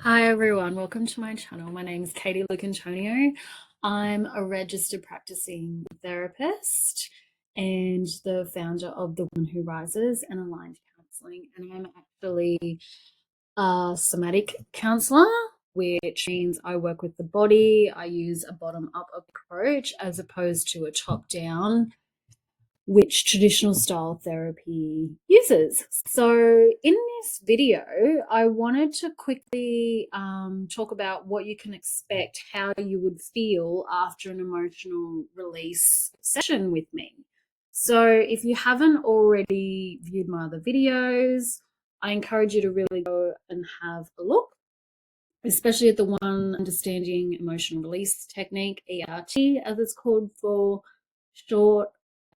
Hi everyone, welcome to my channel. My name is Katie Lucantonio. I'm a registered practicing therapist and the founder of The Woman Who Rises and Aligned Counselling. And I'm actually a somatic counsellor, which means I work with the body. I use a bottom-up approach as opposed to a top-down, which traditional style therapy uses. So in this video, I wanted to quickly talk about what you can expect, how you would feel after an emotional release session with me. So if you haven't already viewed my other videos, I encourage you to really go and have a look, especially at the one Understanding Emotional Release Technique, ERT as it's called for short,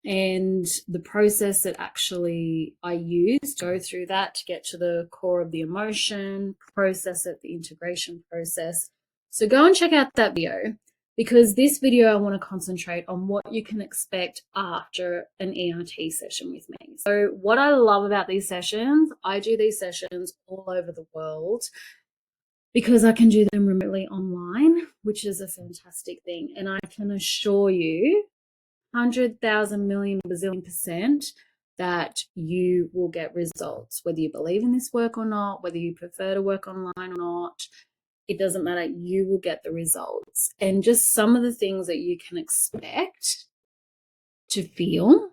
and the process that actually I use to go through that to get to the core of the emotion, process it, the integration process. So go and check out that video, because this video I want to concentrate on what you can expect after an ERT session with me. So what I love about these sessions, I do these sessions all over the world because I can do them remotely online, which is a fantastic thing. And I can assure you 100,000 million bazillion percent that you will get results, whether you believe in this work or not, whether you prefer to work online or not. It doesn't matter, you will get the results. And just some of the things that you can expect to feel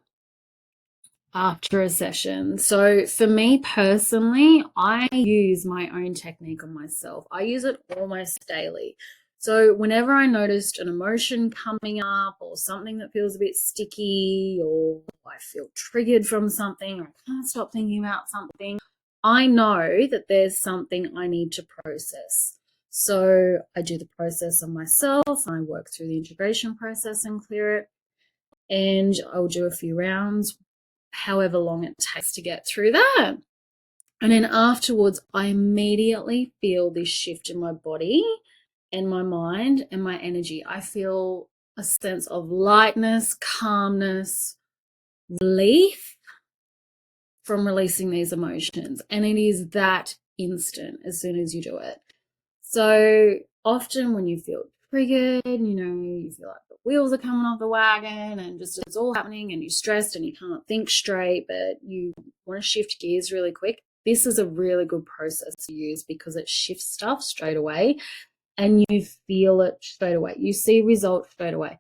after a session. So for me personally, I use my own technique on myself. I use it almost daily. So whenever I noticed an emotion coming up or something that feels a bit sticky, or I feel triggered from something, or I can't stop thinking about something, I know that there's something I need to process. So I do the process on myself, and I work through the integration process and clear it. And I'll do a few rounds, however long it takes to get through that. And then afterwards, I immediately feel this shift in my body and my mind and my energy. I feel a sense of lightness, calmness, relief from releasing these emotions. And it is that instant as soon as you do it. So often when you feel triggered, you feel like the wheels are coming off the wagon and just it's all happening and you're stressed and you can't think straight, but you want to shift gears really quick. This is a really good process to use because it shifts stuff straight away and you feel it straight away. You see results straight away.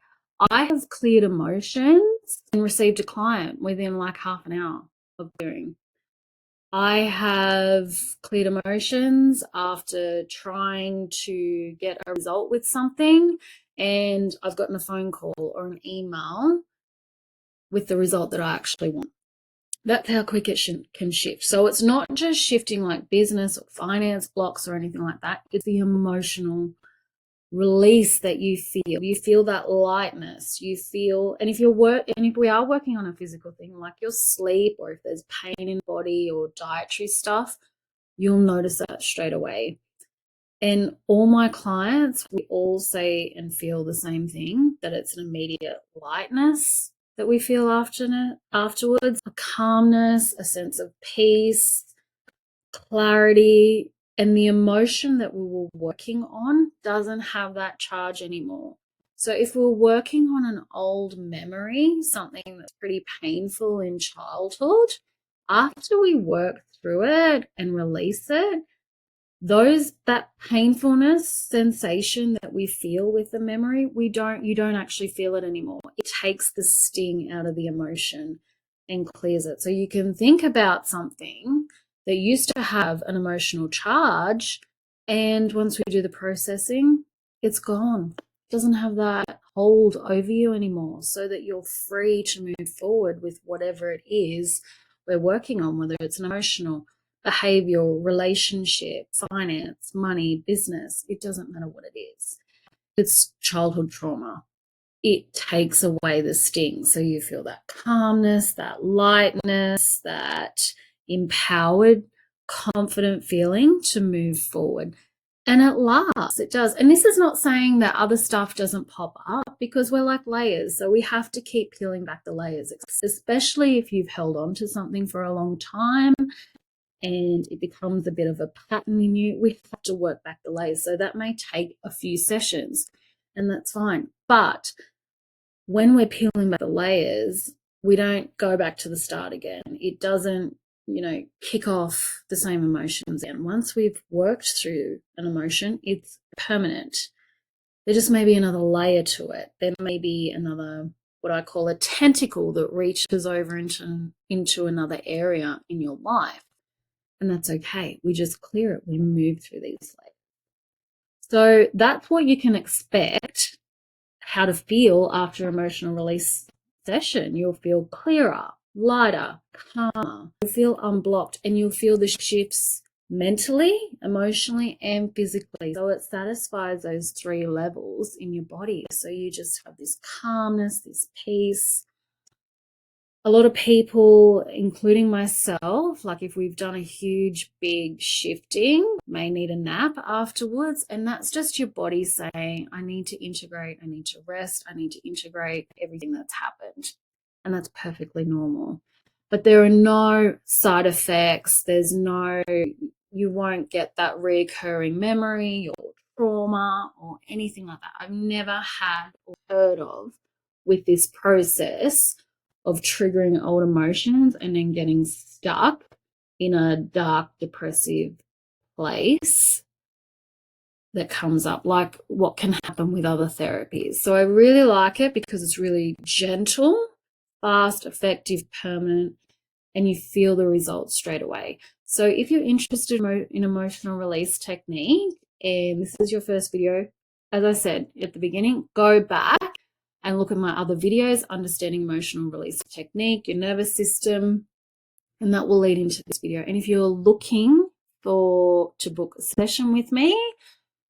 I have cleared emotions and received a client within like half an hour of doing. I have cleared emotions after trying to get a result with something, and I've gotten a phone call or an email with the result that I actually want. That's how quick it can shift. So it's not just shifting like business or finance blocks or anything like that. It's the emotional release that you feel that lightness, you feel, and if we are working on a physical thing like your sleep, or if there's pain in body or dietary stuff, you'll notice that straight away. And all my clients, we all say and feel the same thing, that it's an immediate lightness that we feel afterwards, a calmness, a sense of peace, clarity, and the emotion that we were working on doesn't have that charge anymore. So if we're working on an old memory, something that's pretty painful in childhood, after we work through it and release it, that painfulness sensation that we feel with the memory, you don't actually feel it anymore. It takes the sting out of the emotion and clears it. So you can think about something that used to have an emotional charge, and once we do the processing, it's gone. It doesn't have that hold over you anymore, so that you're free to move forward with whatever it is we're working on, whether it's an emotional, behavioral, relationship, finance, money, business. It doesn't matter what it is. It's childhood trauma. It takes away the sting. So you feel that calmness, that lightness, that empowered, confident feeling to move forward. And it lasts, it does. And this is not saying that other stuff doesn't pop up, because we're like layers. So we have to keep peeling back the layers, especially if you've held on to something for a long time and it becomes a bit of a pattern in you, we have to work back the layers. So that may take a few sessions, and that's fine. But when we're peeling back the layers, we don't go back to the start again. It doesn't, kick off the same emotions. And once we've worked through an emotion, it's permanent. There just may be another layer to it. There may be another, what I call a tentacle that reaches over into another area in your life. And that's okay. We just clear it. We move through these layers. So that's what you can expect how to feel after emotional release session. You'll feel clearer, lighter, calmer. You'll feel unblocked, and you'll feel the shifts mentally, emotionally, and physically. So it satisfies those 3 levels in your body. So you just have this calmness, this peace. A lot of people, including myself, like if we've done a huge, big shifting, may need a nap afterwards. And that's just your body saying, I need to integrate, I need to rest, I need to integrate everything that's happened. And that's perfectly normal. But there are no side effects. You won't get that recurring memory or trauma or anything like that. I've never had or heard of with this process of triggering old emotions and then getting stuck in a dark, depressive place that comes up, like what can happen with other therapies. So I really like it because it's really gentle, fast, effective, permanent, and you feel the results straight away. So if you're interested in emotional release technique, and this is your first video, as I said at the beginning, go back and look at my other videos, understanding emotional release technique, your nervous system, and that will lead into this video. And if you're looking to book a session with me,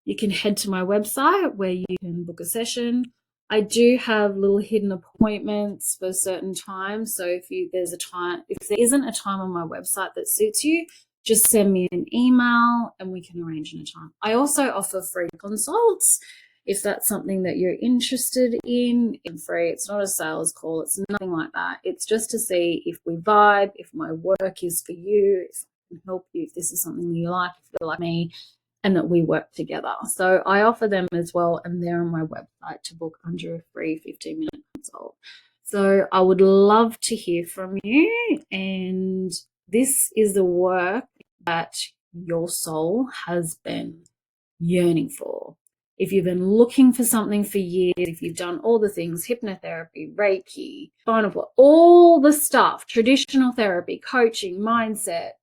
you can head to my website where you can book a session. I do have little hidden appointments for certain times. So if there isn't a time on my website that suits you, just send me an email and we can arrange a time. I also offer free consults. If that's something that you're interested in, it's free. It's not a sales call. It's nothing like that. It's just to see if we vibe, if my work is for you, if I can help you, if this is something that you like, if you're like me, and that we work together. So I offer them as well, and they're on my website to book under a free 15-minute consult. So I would love to hear from you, and this is the work that your soul has been yearning for. If you've been looking for something for years, if you've done all the things, hypnotherapy, Reiki, spinal cord, all the stuff, traditional therapy, coaching, mindset,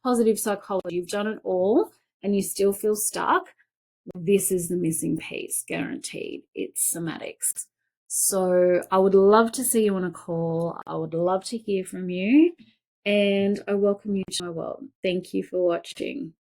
positive psychology, you've done it all and you still feel stuck, this is the missing piece, guaranteed. It's somatics. So I would love to see you on a call. I would love to hear from you, and I welcome you to my world. Thank you for watching.